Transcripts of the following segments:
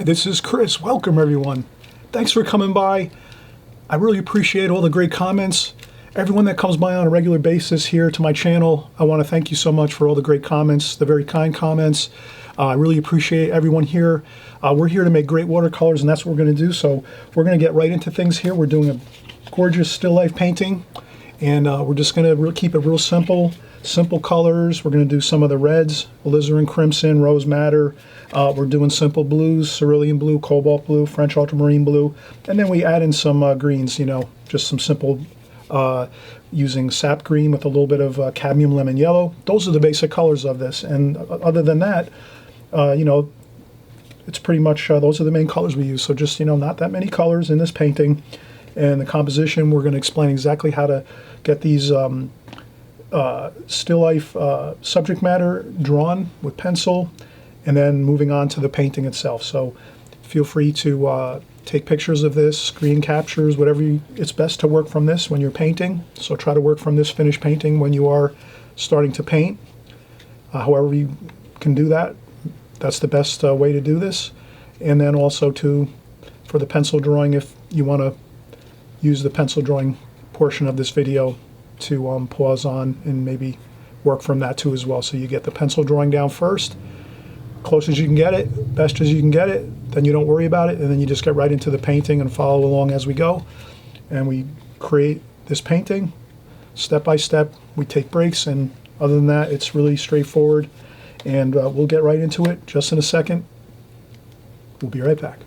this is Chris. Welcome, everyone. Thanks for coming by. I really appreciate all the great comments. Everyone that comes by on a regular basis here to my channel, I want to thank you so much for all the great comments, the very kind comments. I really appreciate everyone here. We're here to make great watercolors, and that's what we're going to do. So we're going to get right into things here. We're doing a gorgeous still life painting, and we're just going to keep it real simple. Simple colors. We're going to do some of the reds, alizarin crimson, rose madder. We're doing simple blues, cerulean blue, cobalt blue, French ultramarine blue, and then we add in some greens, just some simple using sap green with a little bit of cadmium lemon yellow. Those are the basic colors of this, and other than that, it's pretty much those are the main colors we use. So just, not that many colors in this painting. And the composition, we're going to explain exactly how to get these still life subject matter drawn with pencil, and then moving on to the painting itself. So feel free to take pictures of this, screen captures, whatever it's best to work from this when you're painting. So try to work from this finished painting when you are starting to paint. However you can do that, that's the best way to do this. And then also for the pencil drawing, if you want to use the pencil drawing portion of this video to pause on and maybe work from that too as well. So you get the pencil drawing down first, close as you can get it, best as you can get it, then you don't worry about it, and then you just get right into the painting and follow along as we go. And we create this painting step by step. We take breaks, and other than that, it's really straightforward. And we'll get right into it just in a second. We'll be right back.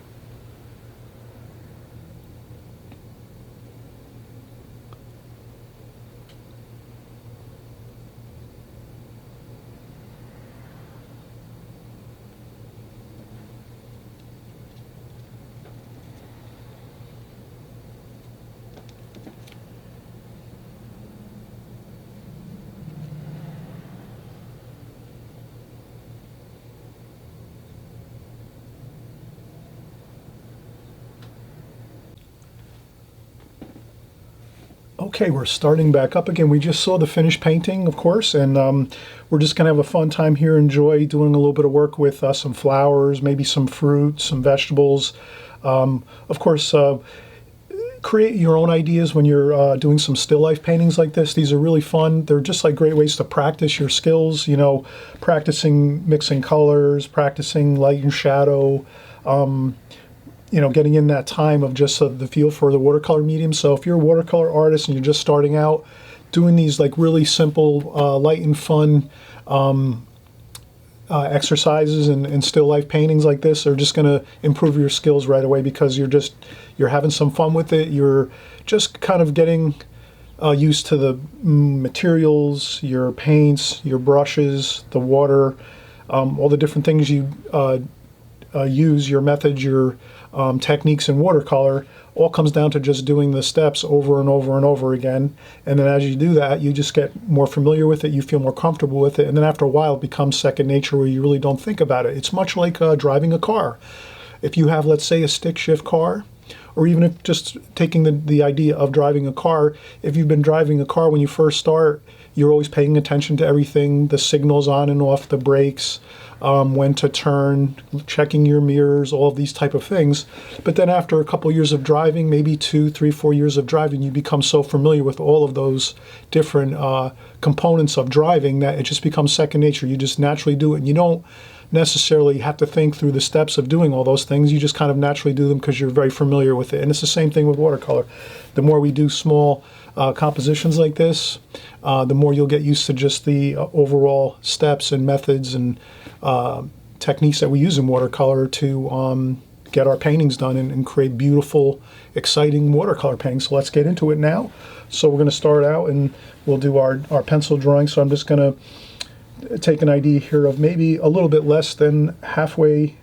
Okay, we're starting back up again. We just saw the finished painting, of course, and we're just going to have a fun time here, enjoy doing a little bit of work with some flowers, maybe some fruit, some vegetables. Of course, create your own ideas when you're doing some still life paintings like this. These are really fun. They're just like great ways to practice your skills, practicing mixing colors, practicing light and shadow, getting in that time of just the feel for the watercolor medium. So if you're a watercolor artist and you're just starting out, doing these like really simple, light and fun exercises and still life paintings like this are just going to improve your skills right away, because you're having some fun with it. You're just kind of getting used to the materials, your paints, your brushes, the water, all the different things you use, your methods, your techniques in watercolor. All comes down to just doing the steps over and over and over again. And then as you do that, you just get more familiar with it, you feel more comfortable with it, and then after a while it becomes second nature where you really don't think about it. It's much like driving a car. If you have, let's say, a stick shift car, or even if just taking the idea of driving a car, if you've been driving a car when you first start, you're always paying attention to everything, the signals on and off, the brakes, when to turn, checking your mirrors, all of these type of things. But then after a couple years of driving, maybe 2, 3, 4 years of driving, you become so familiar with all of those different components of driving that it just becomes second nature. You just naturally do it, and you don't necessarily have to think through the steps of doing all those things. You just kind of naturally do them because you're very familiar with it. And it's the same thing with watercolor. The more we do small compositions like this, the more you'll get used to just the overall steps and methods and techniques that we use in watercolor to get our paintings done and create beautiful, exciting watercolor paintings. So let's get into it now. So we're going to start out and we'll do our pencil drawing. So I'm just going to take an idea here of maybe a little bit less than halfway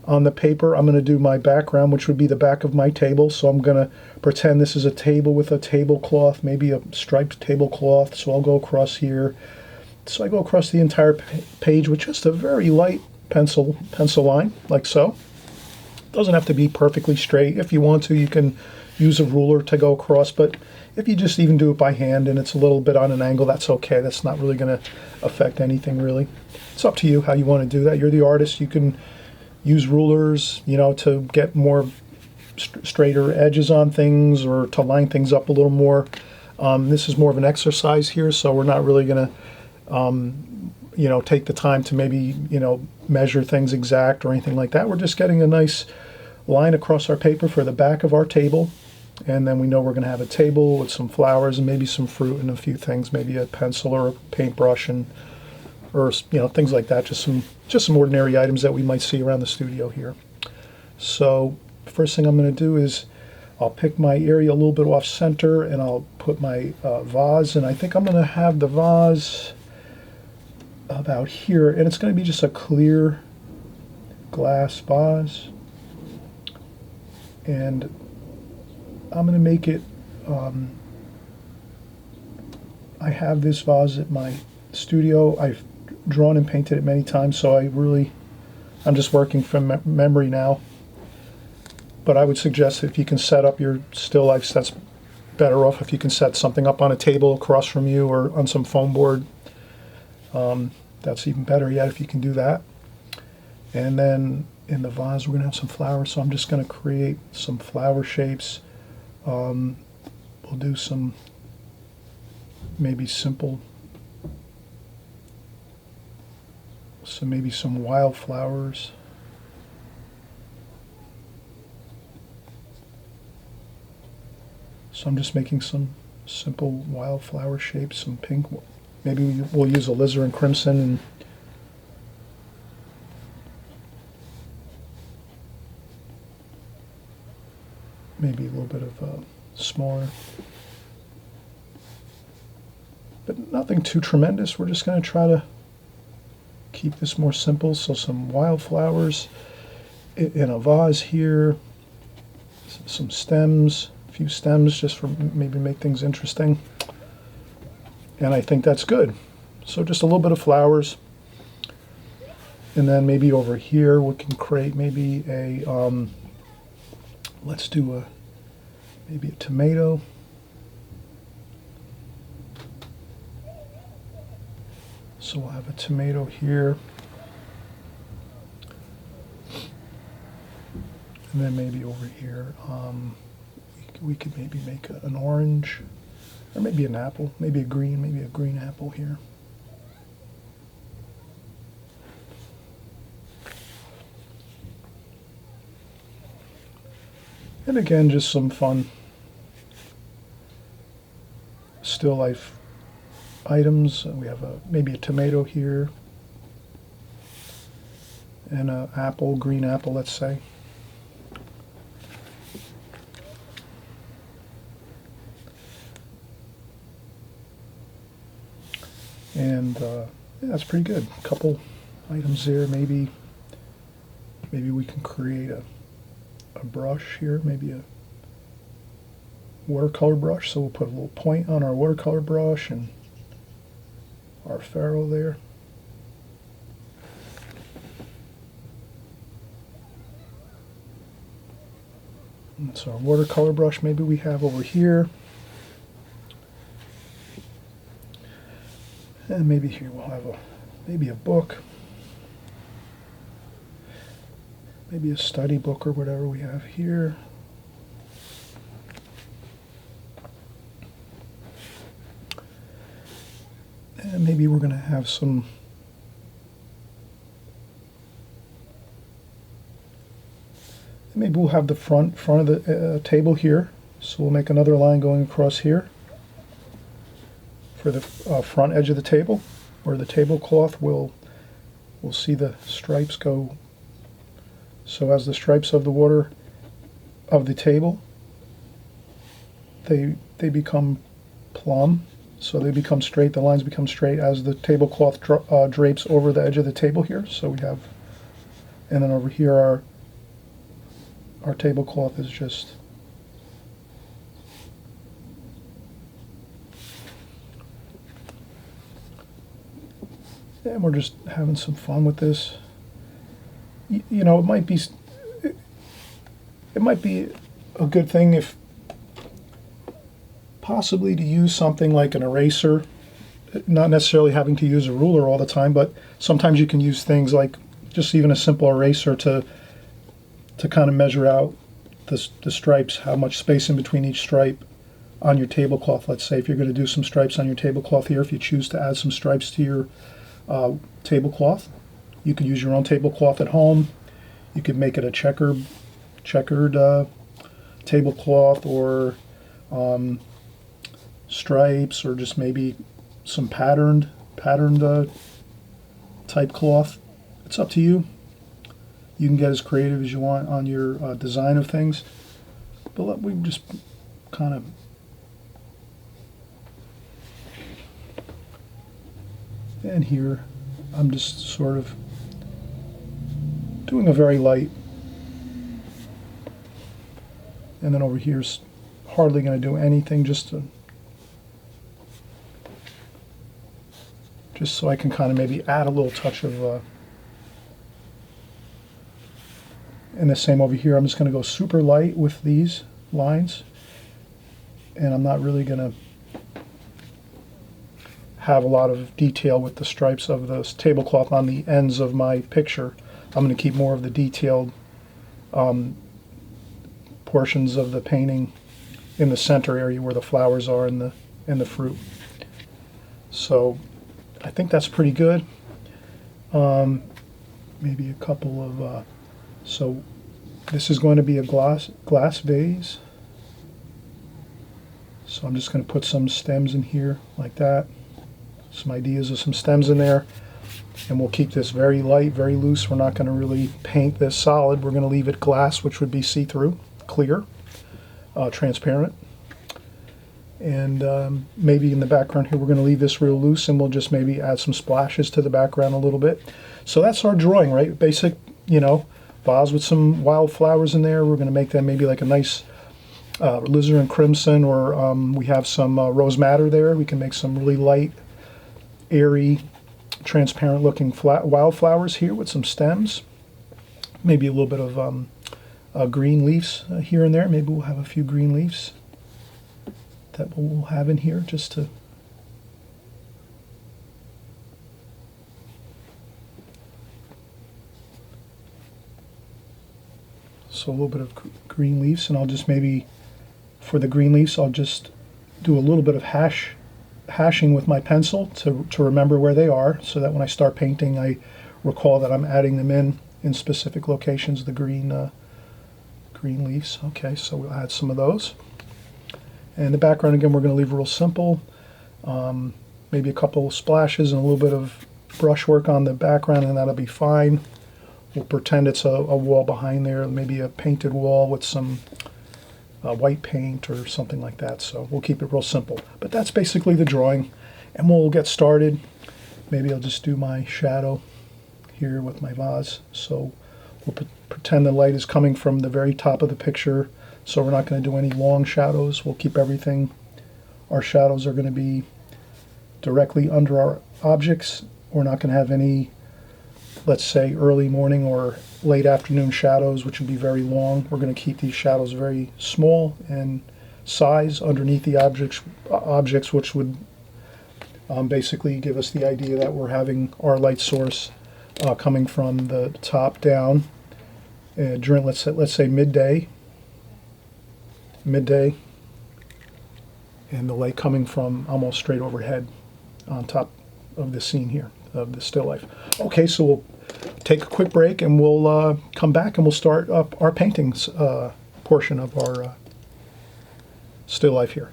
on the paper. I'm going to do my background, which would be the back of my table. So I'm going to pretend this is a table with a tablecloth, maybe a striped tablecloth. So I'll go across here. So I go across the entire page with just a very light pencil line, like so. Doesn't have to be perfectly straight. If you want to, you can use a ruler to go across, but if you just even do it by hand and it's a little bit on an angle, that's okay. That's not really going to affect anything, really. It's up to you how you want to do that. You're the artist. You can use rulers, you know, to get more straighter edges on things or to line things up a little more. This is more of an exercise here, so we're not really going to, you know, take the time to maybe, you know, measure things exact or anything like that. We're just getting a nice line across our paper for the back of our table. And then we know we're going to have a table with some flowers and maybe some fruit and a few things, maybe a pencil or a paintbrush and, or, you know, things like that. Just some ordinary items that we might see around the studio here. So first thing I'm going to do is I'll pick my area a little bit off center and I'll put my vase. And I think I'm going to have the vase about here. And it's going to be just a clear glass vase. And I'm going to make it, I have this vase at my studio. I've drawn and painted it many times, so I'm just working from memory now. But I would suggest if you can set up your still lifes, that's better off if you can set something up on a table across from you or on some foam board. That's even better yet if you can do that. And then in the vase, we're going to have some flowers, so I'm just going to create some flower shapes. We'll do some maybe simple, maybe some wildflowers. So I'm just making some simple wildflower shapes, some pink. Maybe we'll use alizarin crimson and maybe a little bit of smaller, but nothing too tremendous. We're just going to try to keep this more simple. So some wildflowers in a vase here, some stems, a few stems just for maybe make things interesting. And I think that's good. So just a little bit of flowers. And then maybe over here we can create maybe a let's do maybe a tomato. So we'll have a tomato here. And then maybe over here, we could maybe make an orange, or maybe an apple, maybe a green apple here. And again, just some fun still life items. We have maybe a tomato here and an apple, green apple, let's say. And yeah, that's pretty good. A couple items there. Maybe we can create a brush here, maybe a watercolor brush. So we'll put a little point on our watercolor brush and our ferrule there. And so our watercolor brush maybe we have over here. And maybe here we'll have maybe a book. Maybe a study book or whatever we have here. And maybe we're going to have some maybe we'll have the front of the table here. So we'll make another line going across here for the front edge of the table, where the tablecloth will see the stripes go. So as the stripes of the water of the table, they become plumb, so they become straight, the lines become straight as the tablecloth drapes over the edge of the table here. So we have, and then over here our tablecloth is just and we're just having some fun with this. You know, it might be a good thing if possibly to use something like an eraser, not necessarily having to use a ruler all the time, but sometimes you can use things like just even a simple eraser to kind of measure out the stripes, how much space in between each stripe on your tablecloth. Let's say if you're going to do some stripes on your tablecloth here, if you choose to add some stripes to your tablecloth, you could use your own tablecloth at home. You could make it a checkered tablecloth, or stripes, or just maybe some patterned type cloth. It's up to you. You can get as creative as you want on your design of things, but we just kind of and here I'm just sort of doing a very light, and then over here's hardly going to do anything, just so I can kind of maybe add a little touch of and the same over here. I'm just going to go super light with these lines, and I'm not really going to have a lot of detail with the stripes of the tablecloth on the ends of my picture. I'm going to keep more of the detailed portions of the painting in the center area where the flowers are and the fruit. So I think that's pretty good. Maybe a couple of so this is going to be a glass vase. So I'm just going to put some stems in here like that. Some ideas of some stems in there. And we'll keep this very light, very loose. We're not going to really paint this solid. We're going to leave it glass, which would be see-through, clear, transparent. And maybe in the background here, we're going to leave this real loose, and we'll just maybe add some splashes to the background a little bit. So that's our drawing, right? Basic, vase with some wildflowers in there. We're going to make them maybe like a nice alizarin crimson, or we have some rose madder there. We can make some really light, airy, transparent looking wildflowers here with some stems. Maybe a little bit of green leaves here and there. Maybe we'll have a few green leaves that we'll have in here just to so a little bit of green leaves. And I'll just maybe for the green leaves I'll just do a little bit of hashing with my pencil to remember where they are, so that when I start painting I recall that I'm adding them in specific locations, the green leaves. Okay, so we'll add some of those. And the background, again, we're going to leave real simple. Maybe a couple of splashes and a little bit of brushwork on the background, and that'll be fine. We'll pretend it's a wall behind there, maybe a painted wall with some white paint or something like that. So we'll keep it real simple. But that's basically the drawing, and we'll get started. Maybe I'll just do my shadow here with my vase. So we'll pretend the light is coming from the very top of the picture. So we're not going to do any long shadows. We'll keep everything. Our shadows are going to be directly under our objects. We're not going to have any, let's say, early morning or late afternoon shadows, which would be very long. We're going to keep these shadows very small in size underneath the objects, which would basically give us the idea that we're having our light source coming from the top down during, let's say midday, and the light coming from almost straight overhead on top of the scene here, of the still life. Okay, so we'll take a quick break, and we'll come back and we'll start up our paintings portion of our still life here.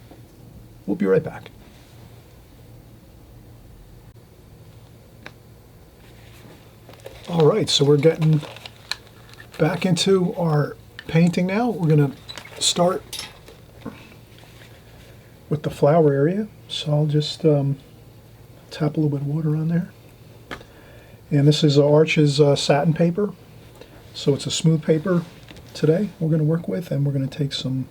We'll be right back. All right, so we're getting back into our painting now. We're going to start with the flower area. So I'll just tap a little bit of water on there. And this is Arch's satin paper. So it's a smooth paper today we're going to work with, and we're going to take some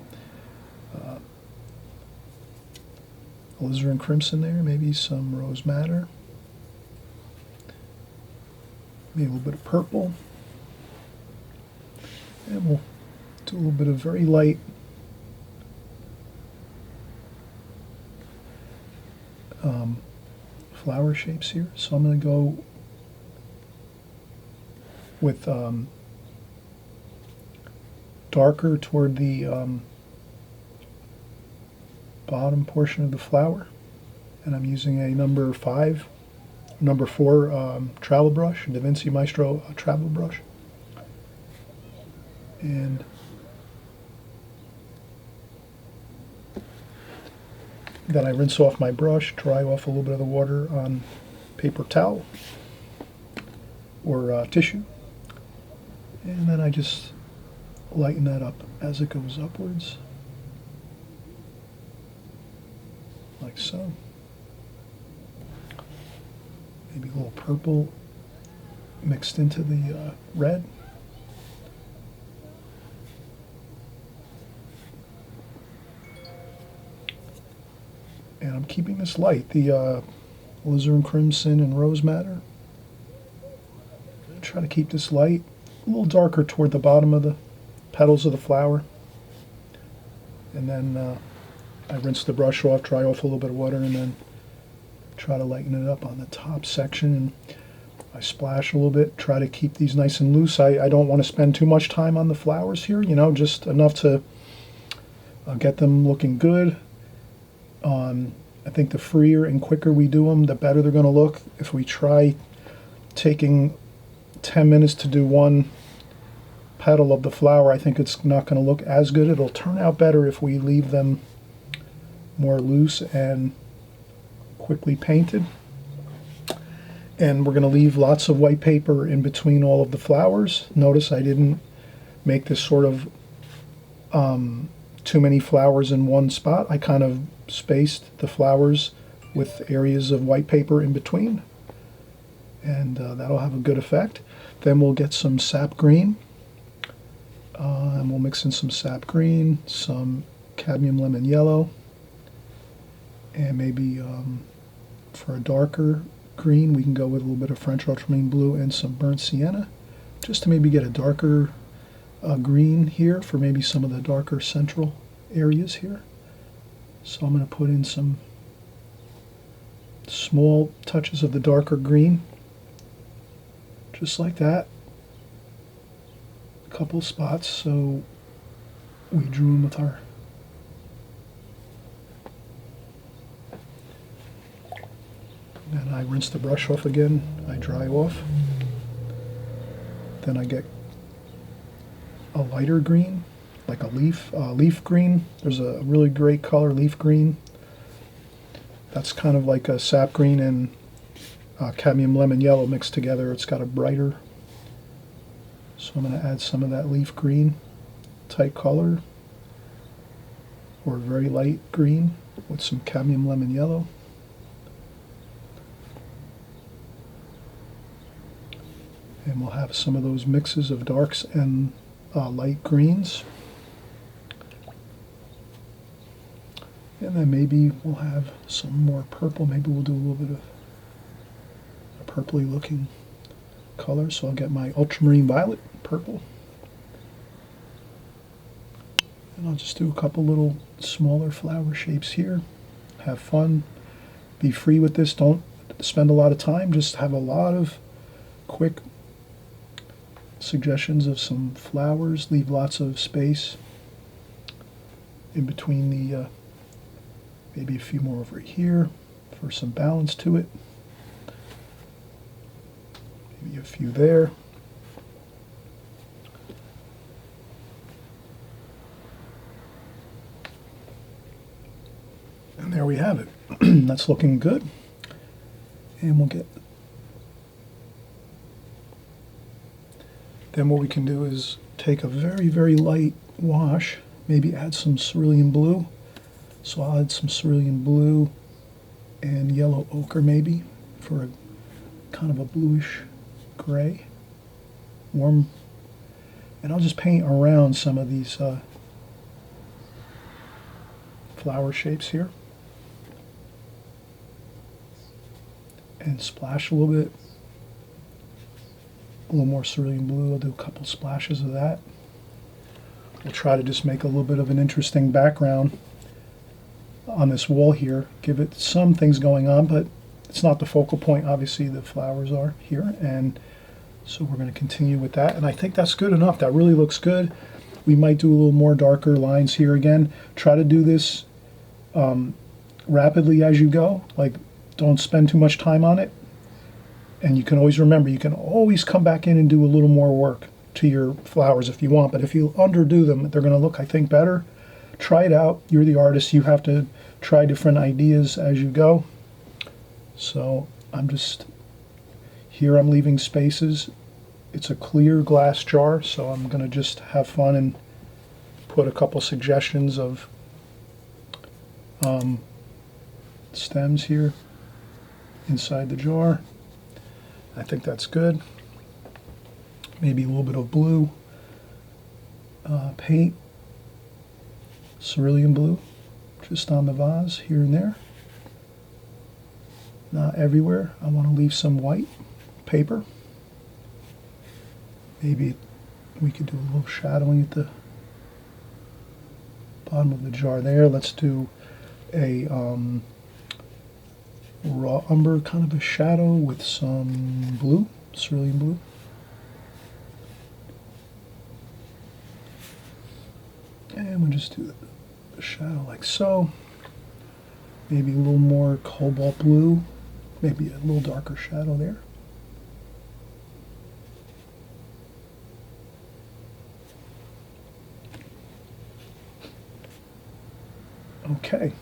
alizarin crimson there, maybe some rose madder, maybe a little bit of purple, and we'll do a little bit of very light flower shapes here. So I'm going to go with darker toward the bottom portion of the flower. And I'm using a number 4 travel brush, Da Vinci Maestro travel brush. And then I rinse off my brush, dry off a little bit of the water on paper towel or tissue, and then I just lighten that up as it goes upwards, like so. Maybe a little purple mixed into the red. And I'm keeping this light, the alizarin crimson and rose madder. Try to keep this light, a little darker toward the bottom of the petals of the flower. And then I rinse the brush off, dry off a little bit of water, and then try to lighten it up on the top section. And I splash a little bit, try to keep these nice and loose. I don't want to spend too much time on the flowers here, you know, just enough to get them looking good. I think the freer and quicker we do them, the better they're going to look. If we try taking 10 minutes to do one petal of the flower, I think it's not going to look as good. It'll turn out better if we leave them more loose and quickly painted. And we're going to leave lots of white paper in between all of the flowers. Notice I didn't make this sort of too many flowers in one spot. I kind of spaced the flowers with areas of white paper in between, and that'll have a good effect. Then we'll get some sap green, and we'll mix in some sap green, some cadmium lemon yellow, and maybe for a darker green we can go with a little bit of French ultramarine blue and some burnt sienna, just to maybe get a darker green here for maybe some of the darker central areas here. So I'm going to put in some small touches of the darker green, just like that. A couple spots, so we drew them with our and I rinse the brush off again, I dry off. Then I get a lighter green, like a leaf green. There's a really great color, leaf green. That's kind of like a sap green and cadmium lemon yellow mixed together. It's got a brighter. So I'm going to add some of that leaf green type color, or very light green with some cadmium lemon yellow. And we'll have some of those mixes of darks and light greens. And then maybe we'll have some more purple. Maybe we'll do a little bit of a purpley looking color. So I'll get my ultramarine violet purple. And I'll just do a couple little smaller flower shapes here. Have fun. Be free with this. Don't spend a lot of time. Just have a lot of quick suggestions of some flowers. Leave lots of space in between the maybe a few more over here for some balance to it. Maybe a few there. And there we have it. That's looking good. And we'll get. Then what we can do is take a very, very light wash, maybe add some cerulean blue. So I'll add some cerulean blue and yellow ochre maybe for a kind of a bluish gray, warm. And I'll just paint around some of these flower shapes here. And splash a little bit. A little more cerulean blue. I'll do a couple splashes of that. We'll try to just make a little bit of an interesting background on this wall here. Give it some things going on, but it's not the focal point. Obviously the flowers are here, and So we're going to continue with that, and I think that's good enough. That really looks good. We might do a little more darker lines here again. Try to do this rapidly as you go. Like, don't spend too much time on it. And you can always remember, you can always come back in and do a little more work to your flowers if you want. But if you underdo them, they're going to look, I think, better. Try it out. You're the artist. You have to try different ideas as you go. So I'm just, here I'm leaving spaces. It's a clear glass jar, so I'm going to just have fun and put a couple suggestions of stems here inside the jar. I think that's good. Maybe a little bit of blue paint, cerulean blue, just on the vase here and there. Not everywhere. I want to leave some white paper. Maybe we could do a little shadowing at the bottom of the jar there. Let's do a raw umber kind of a shadow with some blue, cerulean blue. And we'll just do the shadow like so. Maybe a little more cobalt blue, maybe a little darker shadow there. Okay.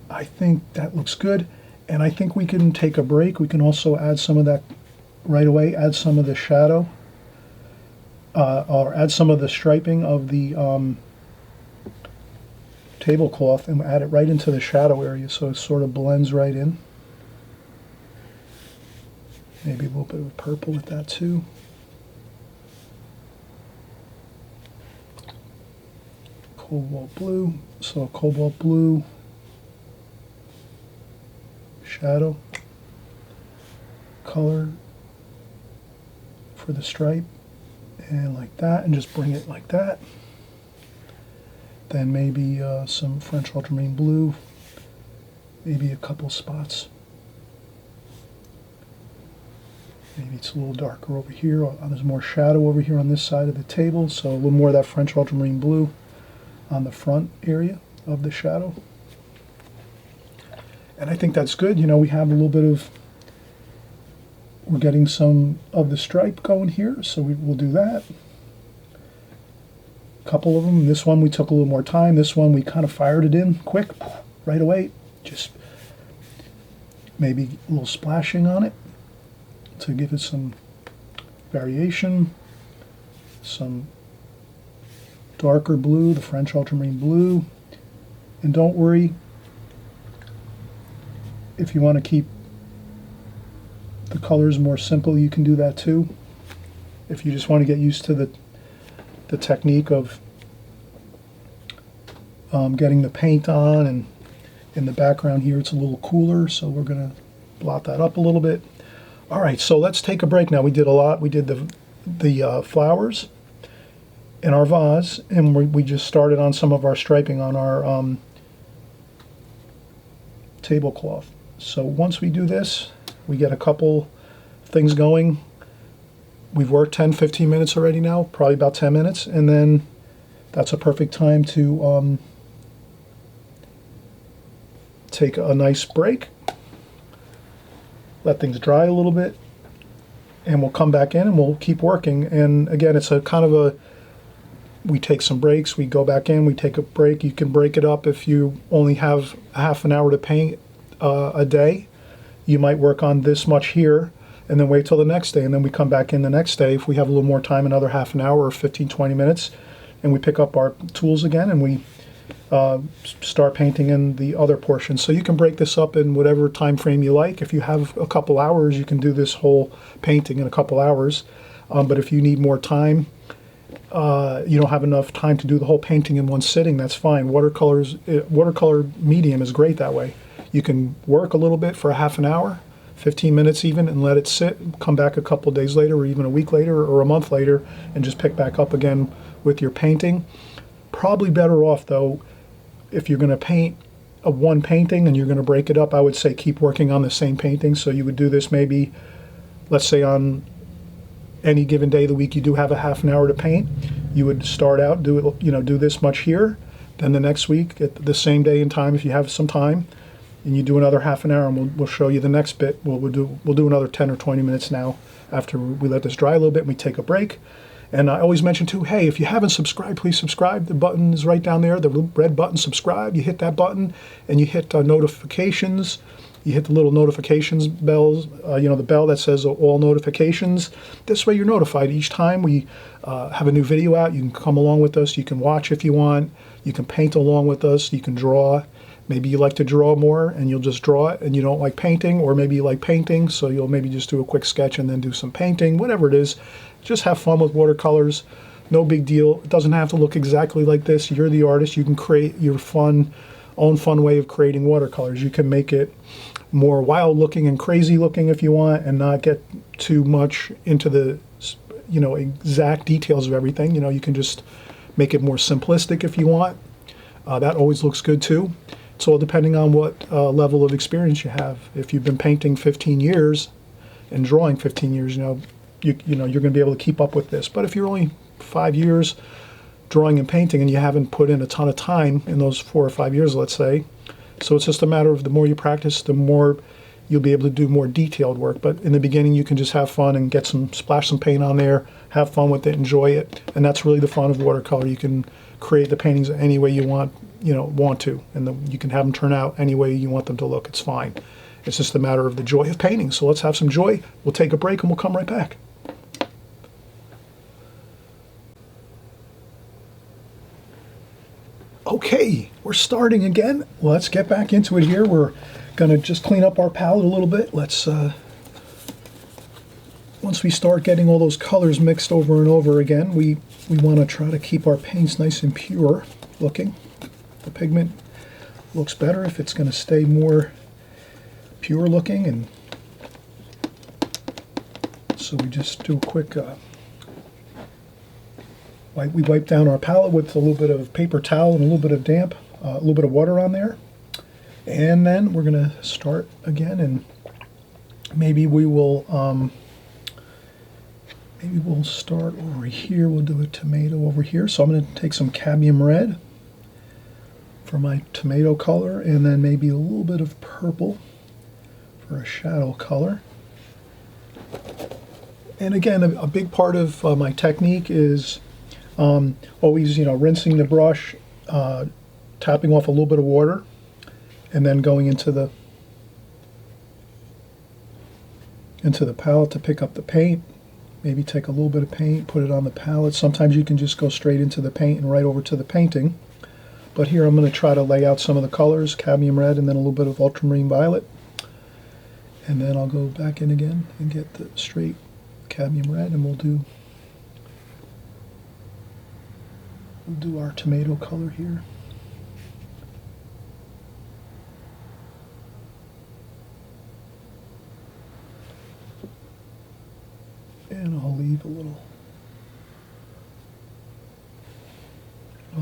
I think that looks good, and I think we can take a break. We can also add some of that right away, add some of the shadow, or add some of the striping of the tablecloth and add it right into the shadow area so it sort of blends right in. Maybe a little bit of purple with that too. Cobalt blue, so a cobalt blue shadow color for the stripe, and like that, and just bring it like that. Then maybe some French ultramarine blue, maybe a couple spots. Maybe it's a little darker over here. There's more shadow over here on this side of the table, so a little more of that French ultramarine blue on the front area of the shadow. And I think that's good. You know, we have a little bit of, we're getting some of the stripe going here, so we'll do that. A couple of them. This one we took a little more time. This one we kind of fired it in quick, right away. Just maybe a little splashing on it to give it some variation. Some darker blue, the French ultramarine blue. And don't worry, if you want to keep the colors more simple, you can do that too. If you just want to get used to the technique of getting the paint on, and in the background here it's a little cooler, so we're going to blot that up a little bit. All right, so let's take a break now. We did a lot. We did the flowers in our vase, and we just started on some of our striping on our tablecloth. So once we do this, we get a couple things going. We've worked 10-15 minutes already now, probably about 10 minutes, and then that's a perfect time to take a nice break, let things dry a little bit, and we'll come back in and we'll keep working. And again, it's a kind of a, we take some breaks, we go back in, we take a break. You can break it up if you only have half an hour to paint a day. You might work on this much here and then wait till the next day, and then we come back in the next day if we have a little more time, another half an hour or 15-20 minutes, and we pick up our tools again and we start painting in the other portion. So you can break this up in whatever time frame you like. If you have a couple hours, you can do this whole painting in a couple hours, but if you need more time, you don't have enough time to do the whole painting in one sitting, that's fine. Watercolor medium is great that way. You can work a little bit for a half an hour, 15 minutes even, and let it sit, come back a couple days later or even a week later or a month later and just pick back up again with your painting. Probably better off though, if you're going to paint one painting and you're going to break it up, I would say keep working on the same painting. So you would do this maybe, let's say on any given day of the week you do have a half an hour to paint, you would start out, do it, do this much here. Then the next week, at the same day and time, if you have some time, and you do another half an hour, and we'll show you the next bit. We'll do another 10 or 20 minutes now after we let this dry a little bit and we take a break. And I always mention too, hey, if you haven't subscribed, please subscribe. The button is right down there, the red button, subscribe. You hit that button and you hit notifications. You hit the little notifications bells, the bell that says all notifications. This way you're notified each time we have a new video out. You can come along with us. You can watch if you want. You can paint along with us. You can draw. Maybe you like to draw more and you'll just draw it and you don't like painting, or maybe you like painting, so you'll maybe just do a quick sketch and then do some painting, whatever it is. Just have fun with watercolors. No big deal. It doesn't have to look exactly like this. You're the artist. You can create your own fun way of creating watercolors. You can make it more wild looking and crazy looking if you want, and not get too much into the exact details of everything. You can just make it more simplistic if you want. That always looks good too. It's all depending on what level of experience you have. If you've been painting 15 years and drawing 15 years, you're going to be able to keep up with this. But if you're only 5 years drawing and painting and you haven't put in a ton of time in those 4 or 5 years, let's say, so it's just a matter of the more you practice, the more you'll be able to do more detailed work. But in the beginning, you can just have fun and splash some paint on there, have fun with it, enjoy it, and that's really the fun of watercolor. You can create the paintings any way you want to, and you can have them turn out any way you want them to look. It's fine. It's just a matter of the joy of painting. So let's have some joy. We'll take a break and we'll come right back. Okay, we're starting again. Let's get back into it here. We're gonna just clean up our palette a little bit. Let's once we start getting all those colors mixed over and over again, we want to try to keep our paints nice and pure looking. The pigment looks better if it's going to stay more pure looking, and so we just do a quick we wipe down our palette with a little bit of paper towel and a little bit of damp, a little bit of water on there, and then we're going to start again, and maybe we'll start over here. We'll do a tomato over here. So I'm going to take some cadmium red for my tomato color, and then maybe a little bit of purple for a shadow color. And again, a big part of my technique is always, rinsing the brush, tapping off a little bit of water, and then going into the palette to pick up the paint. Maybe take a little bit of paint, put it on the palette. Sometimes you can just go straight into the paint and right over to the painting. But here I'm going to try to lay out some of the colors, cadmium red and then a little bit of ultramarine violet. And then I'll go back in again and get the straight cadmium red, and we'll do our tomato color here. And I'll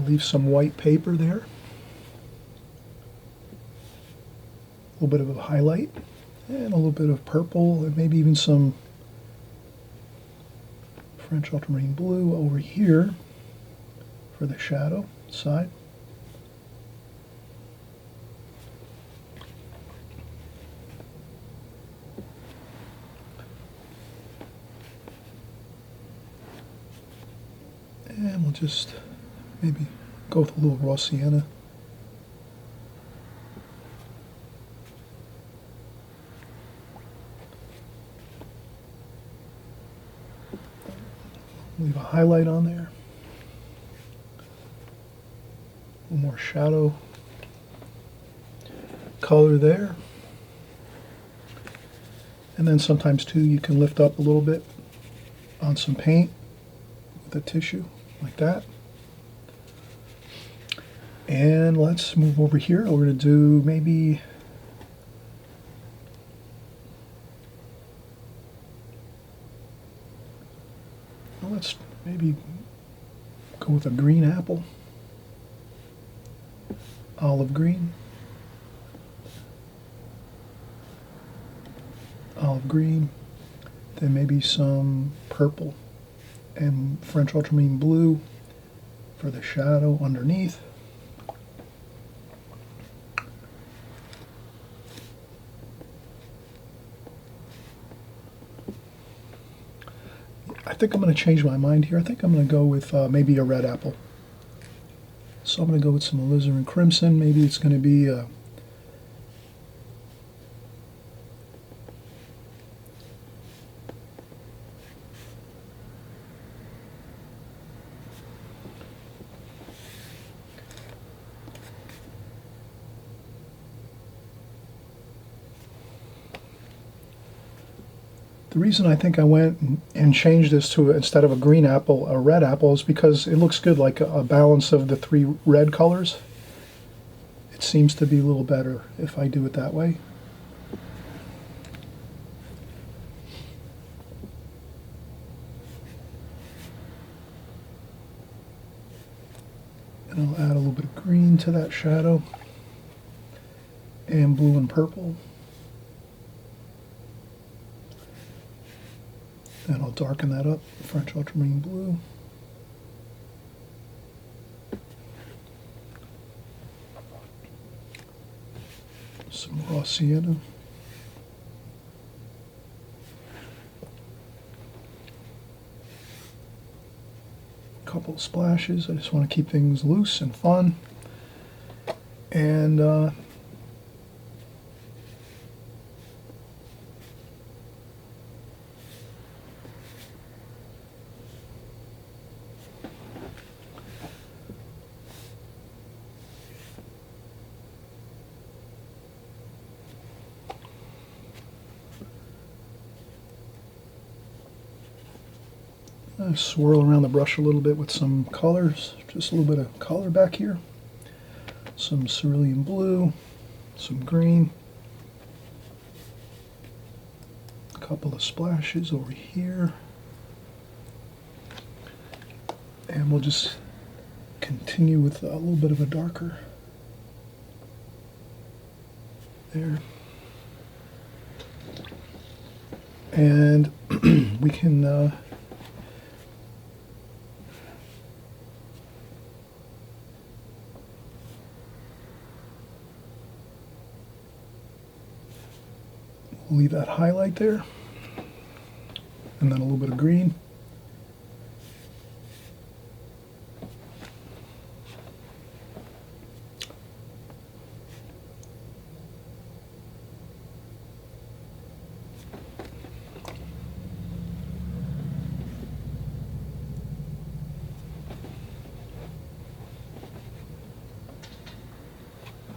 leave some white paper there. A little bit of a highlight and a little bit of purple, and maybe even some French ultramarine blue over here for the shadow side. And we'll just maybe go with a little raw sienna. Leave a highlight on there. A little more shadow color there. And then sometimes too you can lift up a little bit on some paint with a tissue like that. And let's move over here. We're going to do maybe let's maybe go with a green apple, olive green, then maybe some purple and French ultramarine blue for the shadow underneath. I think I'm going to change my mind here. I think I'm going to go with maybe a red apple. So I'm going to go with some alizarin crimson. Maybe it's going to be the reason I think I went and changed this to, instead of a green apple, a red apple, is because it looks good, like a balance of the three red colors. It seems to be a little better if I do it that way. And I'll add a little bit of green to that shadow, and blue and purple. And I'll darken that up, French ultramarine blue. Some raw sienna. A couple of splashes. I just want to keep things loose and fun. And I swirl around the brush a little bit with some colors, just a little bit of color back here. Some cerulean blue, some green, a couple of splashes over here. And we'll just continue with a little bit of a darker there. And we can leave that highlight there, and then a little bit of green.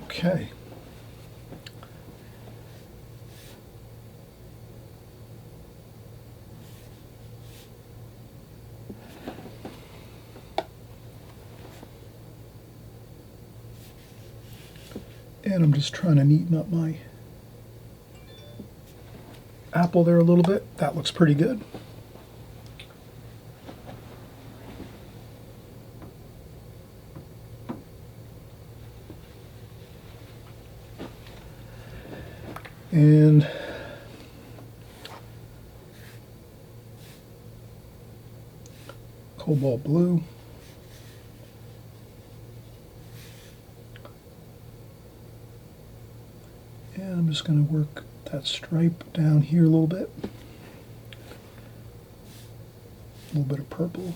Okay. And I'm just trying to neaten up my apple there a little bit. That looks pretty good. And cobalt blue. And I'm just going to work that stripe down here a little bit. A little bit of purple.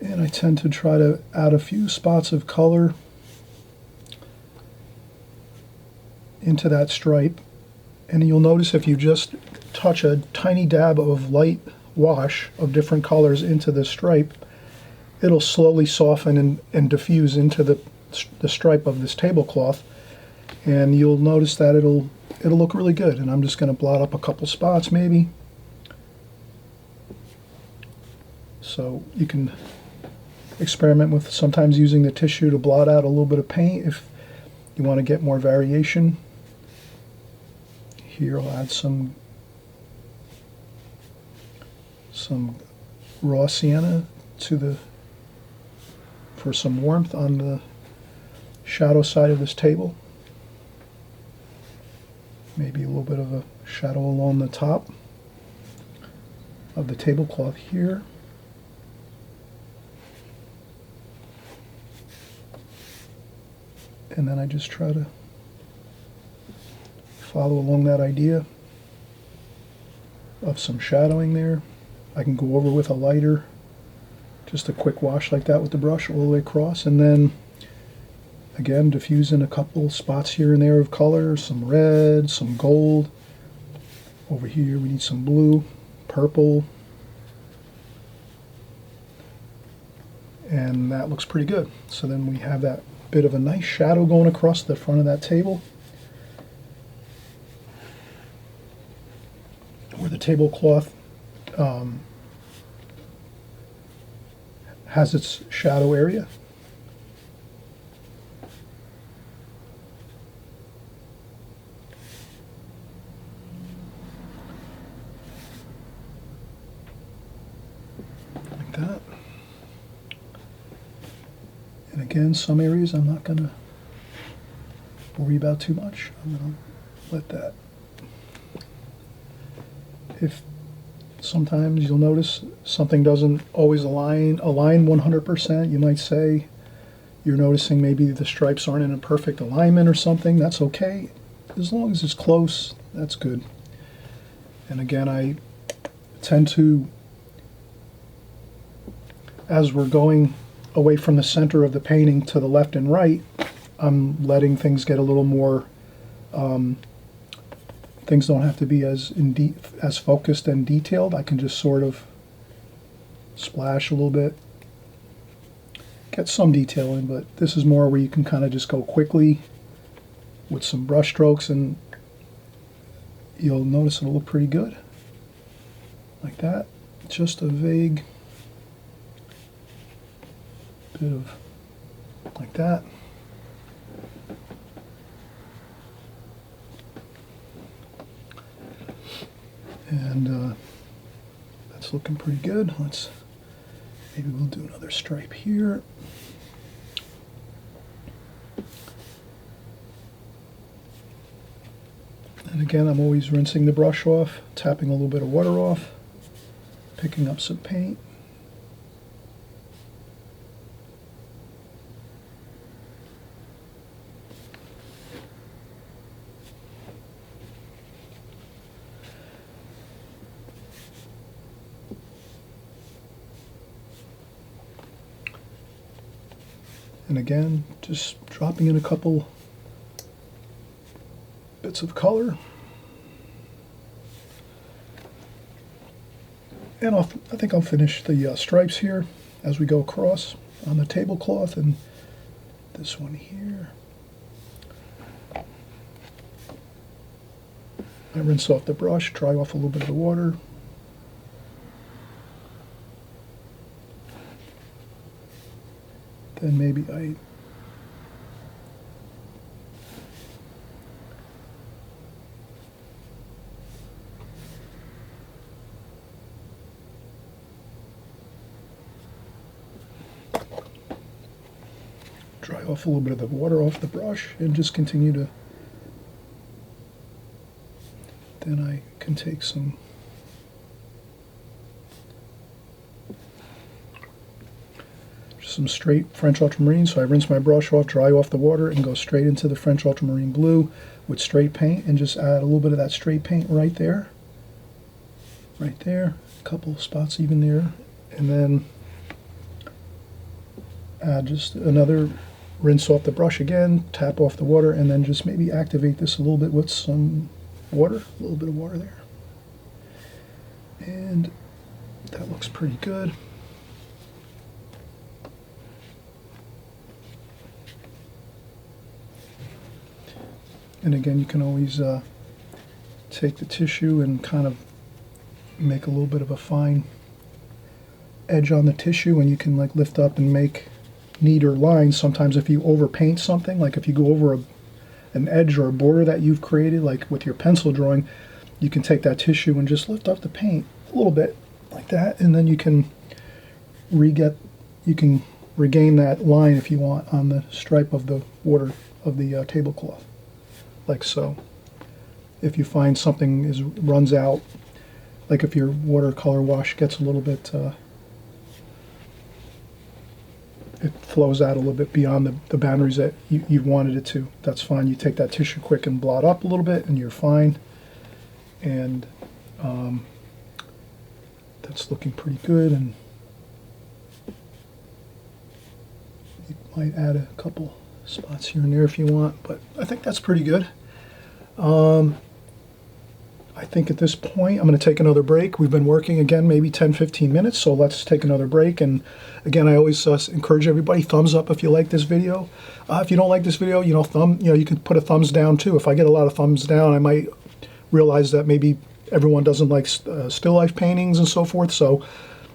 And I tend to try to add a few spots of color into that stripe, and you'll notice if you just touch a tiny dab of light wash of different colors into the stripe, it'll slowly soften and diffuse into the stripe of this tablecloth, and you'll notice that it'll look really good. And I'm just going to blot up a couple spots maybe, so you can experiment with sometimes using the tissue to blot out a little bit of paint if you want to get more variation. Here I'll add some some raw sienna for some warmth on the shadow side of this table. Maybe a little bit of a shadow along the top of the tablecloth here. And then I just try to follow along that idea of some shadowing there. I can go over with a lighter, just a quick wash like that with the brush all the way across, and then again diffusing a couple spots here and there of color, some red, some gold. Over here we need some blue, purple, and that looks pretty good. So then we have that bit of a nice shadow going across the front of that table, where the tablecloth has its shadow area. Like that. And again, some areas I'm not going to worry about too much. I'm going to let that. If sometimes you'll notice something doesn't always align 100%, you might say you're noticing maybe the stripes aren't in a perfect alignment or something. That's okay. As long as it's close, that's good. And again, I tend to, as we're going away from the center of the painting to the left and right, I'm letting things get a little more, things don't have to be as focused and detailed. I can just sort of splash a little bit, get some detail in, but this is more where you can kind of just go quickly with some brush strokes, and you'll notice it'll look pretty good. Like that. Just a vague bit of like that. And that's looking pretty good. Maybe we'll do another stripe here. And again, I'm always rinsing the brush off, tapping a little bit of water off, picking up some paint. And again, just dropping in a couple bits of color. And I think I'll finish the stripes here as we go across on the tablecloth, and this one here. I rinse off the brush, dry off a little bit of the water. Then maybe I dry off a little bit of the water off the brush and just continue to, then I can take some straight French ultramarine. So I rinse my brush off, dry off the water, and go straight into the French ultramarine blue with straight paint, and just add a little bit of that straight paint right there, a couple spots even there, and then add just another rinse off the brush again, tap off the water, and then just maybe activate this a little bit with some water, a little bit of water there, and that looks pretty good. And again, you can always take the tissue and kind of make a little bit of a fine edge on the tissue, and you can like lift up and make neater lines. Sometimes if you overpaint something, like if you go over an edge or a border that you've created, like with your pencil drawing, you can take that tissue and just lift up the paint a little bit like that, and then you can regain that line if you want on the stripe of the water of the tablecloth, like so. If you find something runs out, like if your watercolor wash gets a little bit, it flows out a little bit beyond the boundaries that you wanted it to, that's fine. You take that tissue quick and blot up a little bit and you're fine. And that's looking pretty good, and you might add a couple spots here and there if you want, but I think that's pretty good. I think at this point I'm going to take another break. We've been working again maybe 10-15 minutes, so let's take another break. And again, I always encourage everybody, thumbs up if you like this video. If you don't like this video, you can put a thumbs down too. If I get a lot of thumbs down, I might realize that maybe everyone doesn't like still life paintings and so forth. So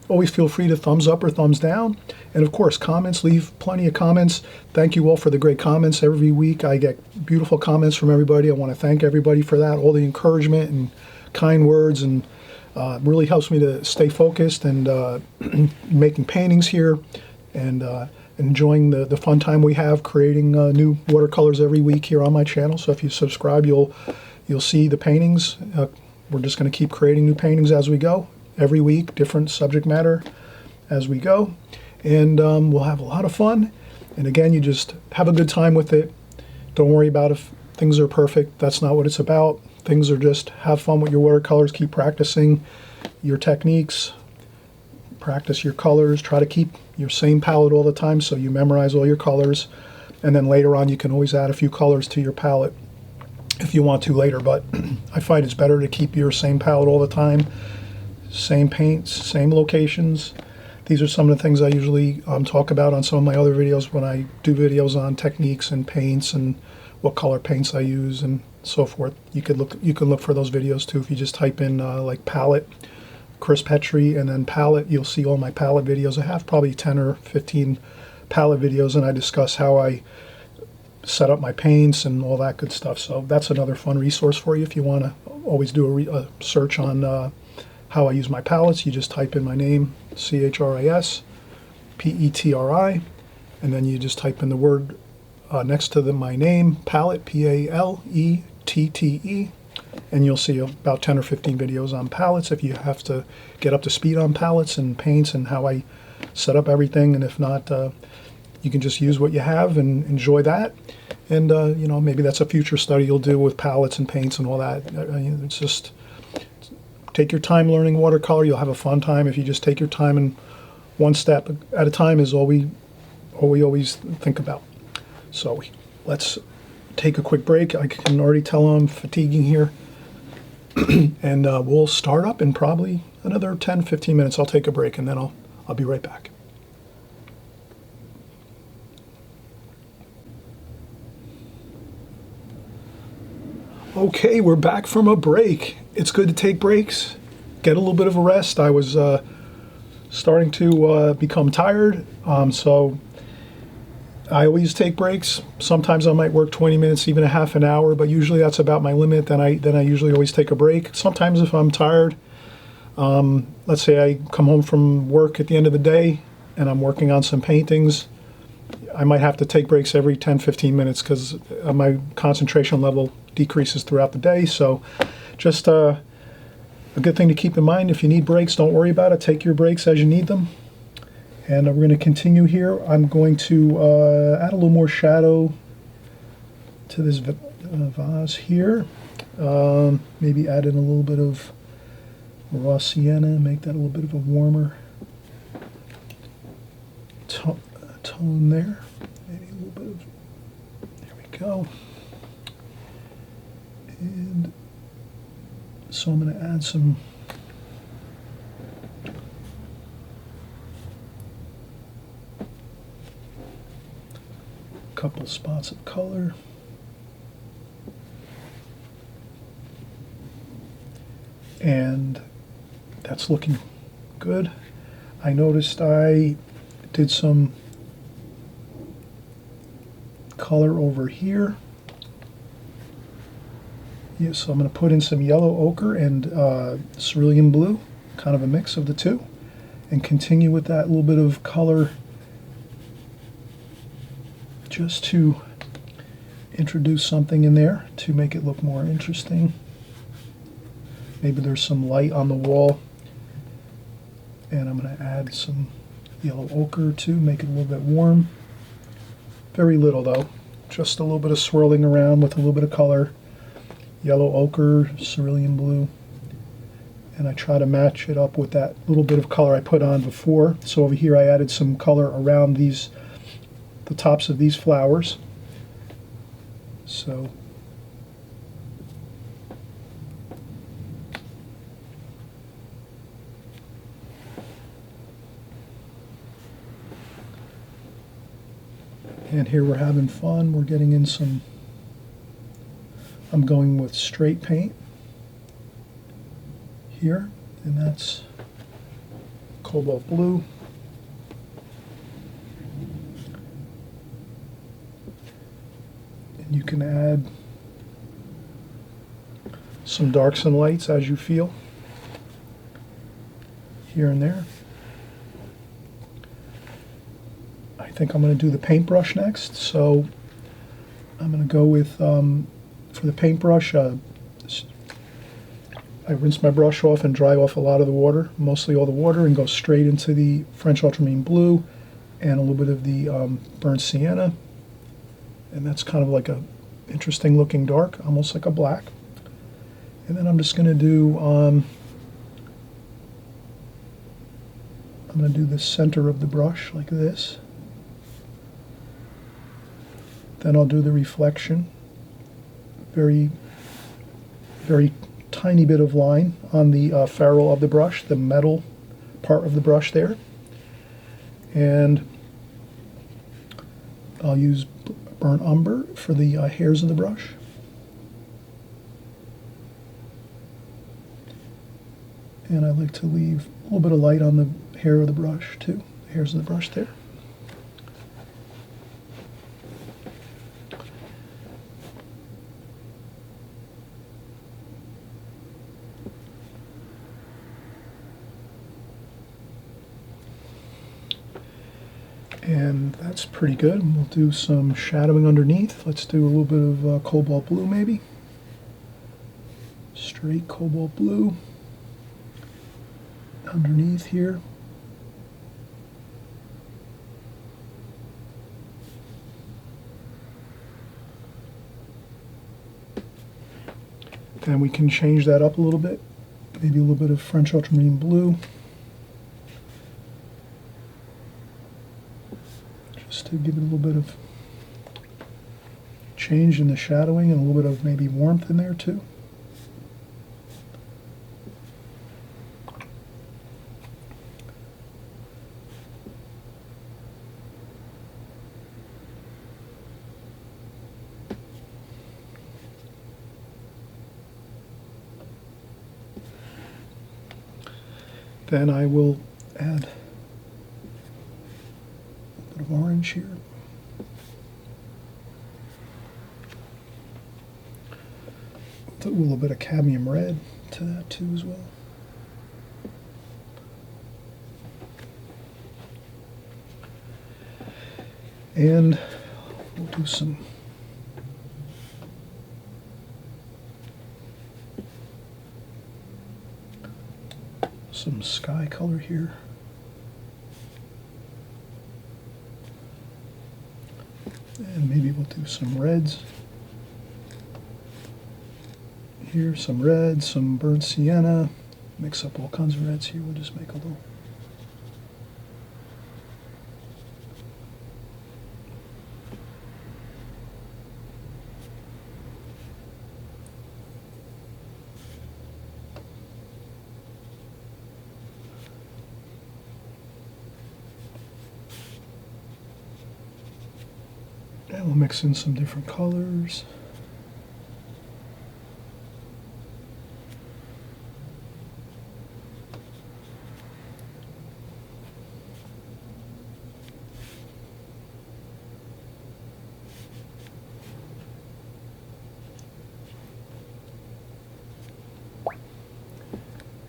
always feel free to thumbs up or thumbs down. And of course, comments, leave plenty of comments. Thank you all for the great comments. Every week I get beautiful comments from everybody. I want to thank everybody for that, all the encouragement and kind words, and really helps me to stay focused and making paintings here, and enjoying the fun time we have creating new watercolors every week here on my channel. So if you subscribe, you'll see the paintings. We're just going to keep creating new paintings as we go. Every week, different subject matter as we go, and we'll have a lot of fun. And again, you just have a good time with it. Don't worry about if things are perfect. That's not what it's about. Things are just have fun with your watercolors. Keep practicing your techniques, practice your colors. Try to keep your same palette all the time so you memorize all your colors, and then later on you can always add a few colors to your palette if you want to later. But I find it's better to keep your same palette all the time. Same paints, same locations. These are some of the things I usually talk about on some of my other videos when I do videos on techniques and paints and what color paints I use and so forth. You can look for those videos too. If you just type in like palette, Chris Petri, and then palette, you'll see all my palette videos. I have probably 10 or 15 palette videos, and I discuss how I set up my paints and all that good stuff. So that's another fun resource for you if you want to always do a search on how I use my palettes. You just type in my name, ChrisPetri, and then you just type in the word next to my name, palette, P-A-L-E-T-T-E, and you'll see about 10 or 15 videos on palettes if you have to get up to speed on palettes and paints and how I set up everything. And if not, you can just use what you have and enjoy that. And maybe that's a future study you'll do with palettes and paints and all that. It's just take your time learning watercolor. You'll have a fun time if you just take your time, and one step at a time is all we always think about. So let's take a quick break. I can already tell I'm fatiguing here. And we'll start up in probably another 10-15 minutes. I'll take a break and then I'll be right back. Okay, we're back from a break. It's good to take breaks, get a little bit of a rest. I was starting to become tired, so I always take breaks. Sometimes I might work 20 minutes, even a half an hour, but usually that's about my limit. Then I usually always take a break. Sometimes if I'm tired, let's say I come home from work at the end of the day and I'm working on some paintings, I might have to take breaks every 10-15 minutes because my concentration level decreases throughout the day. So just a good thing to keep in mind. If you need breaks, don't worry about it. Take your breaks as you need them. And we're going to continue here. I'm going to add a little more shadow to this vase here. Maybe add in a little bit of raw sienna, make that a little bit of a warmer tone there. Maybe a little bit of, there we go. And so I'm going to add some couple spots of color. And that's looking good. I noticed I did some color over here. Yeah, so I'm going to put in some yellow ochre and cerulean blue kind of a mix of the two, and continue with that little bit of color just to introduce something in there to make it look more interesting. Maybe there's some light on the wall, and I'm going to add some yellow ochre to make it a little bit warm. Very little though, just a little bit of swirling around with a little bit of color. Yellow ochre, cerulean blue, and I try to match it up with that little bit of color I put on before. So over here I added some color around these, the tops of these flowers. So and here we're having fun. We're getting in some, I'm going with straight paint here, and that's cobalt blue. And you can add some darks and lights as you feel here and there. I think I'm going to do the paintbrush next, so I'm going to go with, for the paintbrush, I rinse my brush off and dry off a lot of the water, mostly all the water, and go straight into the French ultramarine blue and a little bit of the burnt sienna. And that's kind of like a interesting looking dark, almost like a black. And then I'm just going to do, I'm going to do the center of the brush like this. Then I'll do the reflection, very tiny bit of line on the ferrule of the brush, the metal part of the brush there. And I'll use burnt umber for the hairs of the brush. And I like to leave a little bit of light on the hair of the brush too, the hairs of the brush there. And that's pretty good. We'll do some shadowing underneath. Let's do a little bit of cobalt blue maybe. Straight cobalt blue underneath here. And we can change that up a little bit. Maybe a little bit of French ultramarine blue. Just to give it a little bit of change in the shadowing and a little bit of maybe warmth in there too. Then I will add a bit of orange here. A little bit of cadmium red to that too as well. And we'll do some sky color here. And maybe we'll do some reds. Here, some red, some burnt sienna. Mix up all kinds of reds here. We'll just make a little. And we'll mix in some different colors.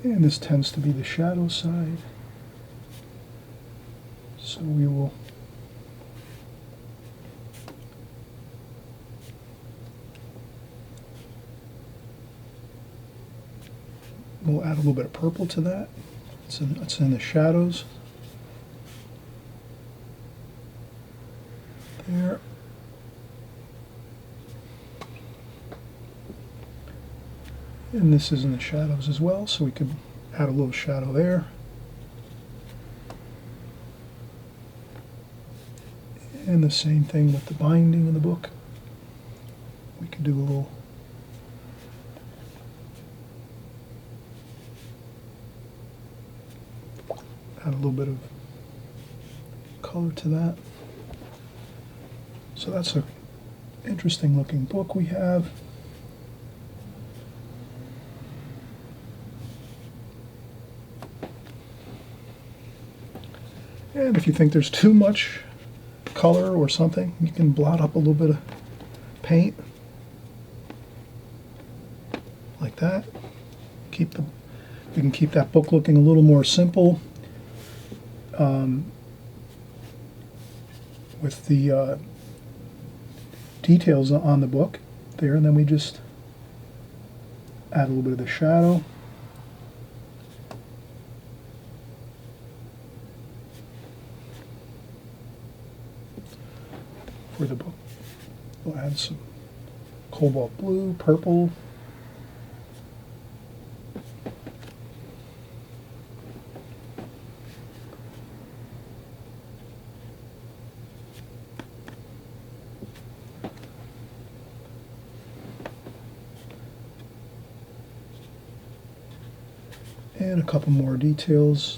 And this tends to be the shadow side. So we'll add a little bit of purple to that. It's in the shadows. There. And this is in the shadows as well, so we could add a little shadow there. And the same thing with the binding of the book. We could do a little add a little bit of color to that. So that's an interesting looking book we have. And if you think there's too much color or something, you can blot up a little bit of paint like that. We can keep that book looking a little more simple with the details on the book there, and then we just add a little bit of the shadow. For the book, we'll add some cobalt blue, purple, and a couple more details.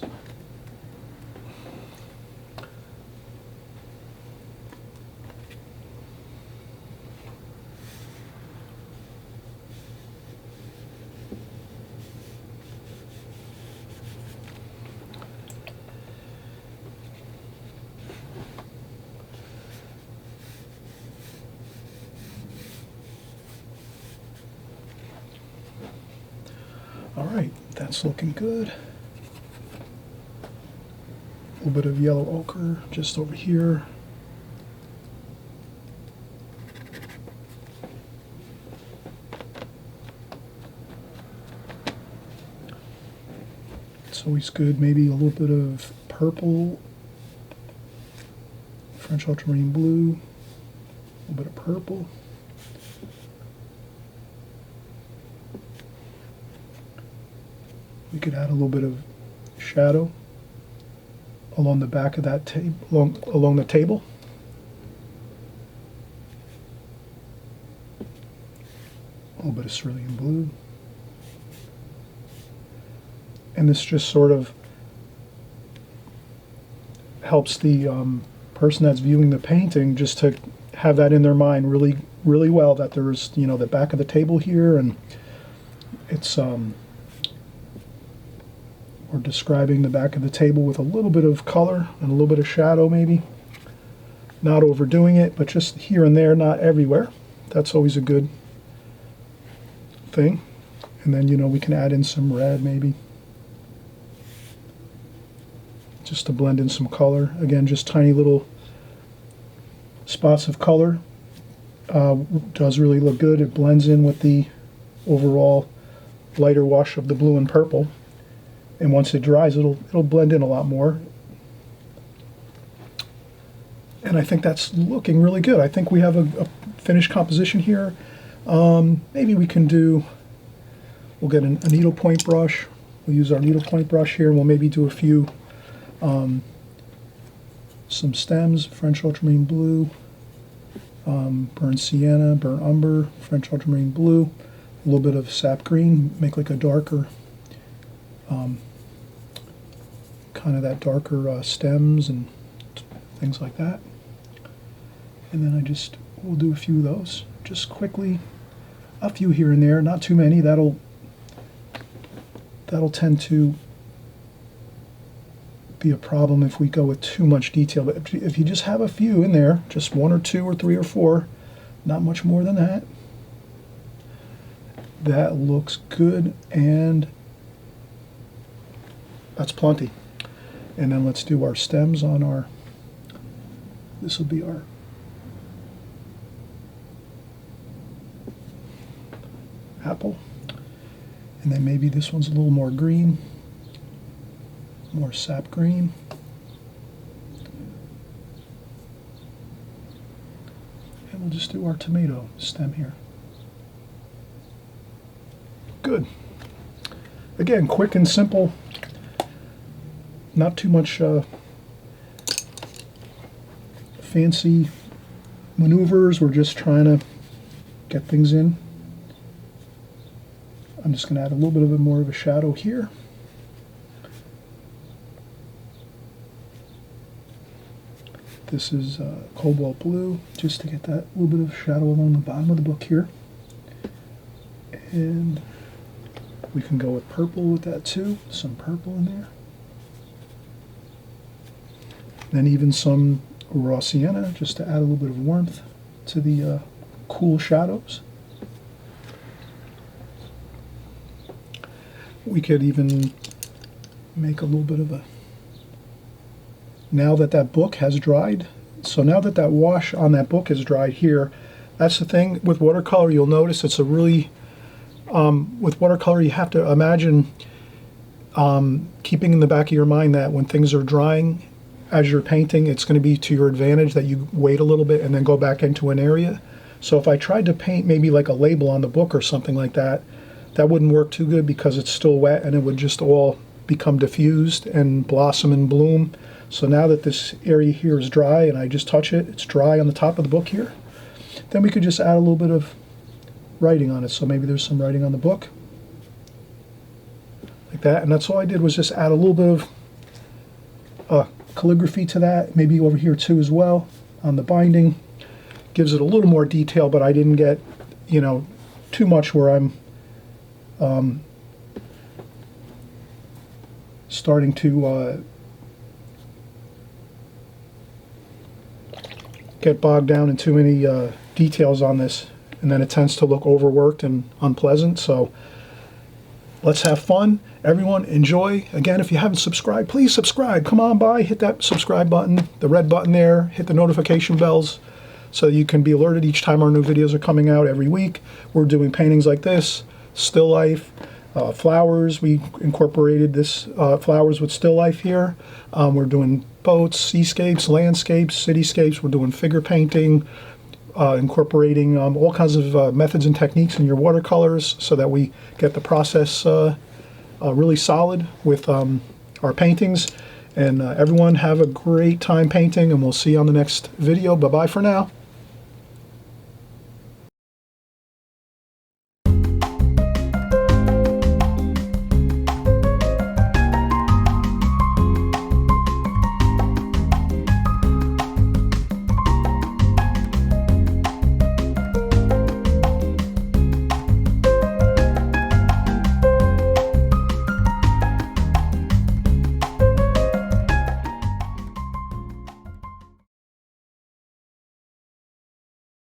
All right, that's looking good. A little bit of yellow ochre just over here. It's always good, maybe a little bit of purple, French ultramarine blue, a little bit of purple. We could add a little bit of shadow along the back of that table, along the table. A little bit of cerulean blue. And this just sort of helps the person that's viewing the painting just to have that in their mind really, really well, that there's, you know, the back of the table here, and it's we're describing the back of the table with a little bit of color and a little bit of shadow, maybe. Not overdoing it, but just here and there, not everywhere. That's always a good thing. And then, you know, we can add in some red, maybe, just to blend in some color. Again, just tiny little spots of color. Does really look good. It blends in with the overall lighter wash of the blue and purple. And once it dries, it'll blend in a lot more. And I think that's looking really good. I think we have a finished composition here. Maybe we can we'll get a needlepoint brush. We'll use our needlepoint brush here, and we'll maybe do a few, some stems, French ultramarine blue, burnt sienna, burnt umber, French ultramarine blue, a little bit of sap green, make like a darker, kind of that darker stems and things like that. And then we'll do a few of those, just quickly, a few here and there, not too many. That'll tend to be a problem if we go with too much detail. But if you just have a few in there, just one or two or three or four, not much more than that, that looks good. And That's plenty. And then let's do our stems on our, this will be our apple. And then maybe this one's a little more green, more sap green. And we'll just do our tomato stem here. Good. Again, quick and simple. Not too much fancy maneuvers. We're just trying to get things in. I'm just going to add a little bit more of a shadow here. This is cobalt blue, just to get that little bit of shadow along the bottom of the book here. And we can go with purple with that too, some purple in there. Then even some raw sienna, just to add a little bit of warmth to the cool shadows. We could even make a little bit of a, now that that book has dried, so now that that wash on that book is dried here, that's the thing with watercolor, you'll notice it's a really, with watercolor you have to imagine keeping in the back of your mind that when things are drying, as you're painting, it's going to be to your advantage that you wait a little bit and then go back into an area. So if I tried to paint maybe like a label on the book or something like that, that wouldn't work too good because it's still wet and it would just all become diffused and blossom and bloom. So now that this area here is dry and I just touch it, it's dry on the top of the book here, then we could just add a little bit of writing on it. So maybe there's some writing on the book, like that. And that's all I did was just add a little bit of calligraphy to that, maybe over here too as well on the binding. Gives it a little more detail, but I didn't get, you know, too much where I'm starting to get bogged down in too many details on this, and then it tends to look overworked and unpleasant. So let's have fun. Everyone enjoy. Again, if you haven't subscribed, please subscribe. Come on by, hit that subscribe button, the red button there, hit the notification bells so you can be alerted each time our new videos are coming out every week. We're doing paintings like this, still life, flowers. We incorporated this flowers with still life here. We're doing boats, seascapes, landscapes, cityscapes. We're doing figure painting, incorporating all kinds of methods and techniques in your watercolors so that we get the process really solid with our paintings. And everyone have a great time painting, and we'll see you on the next video. Bye-bye for now.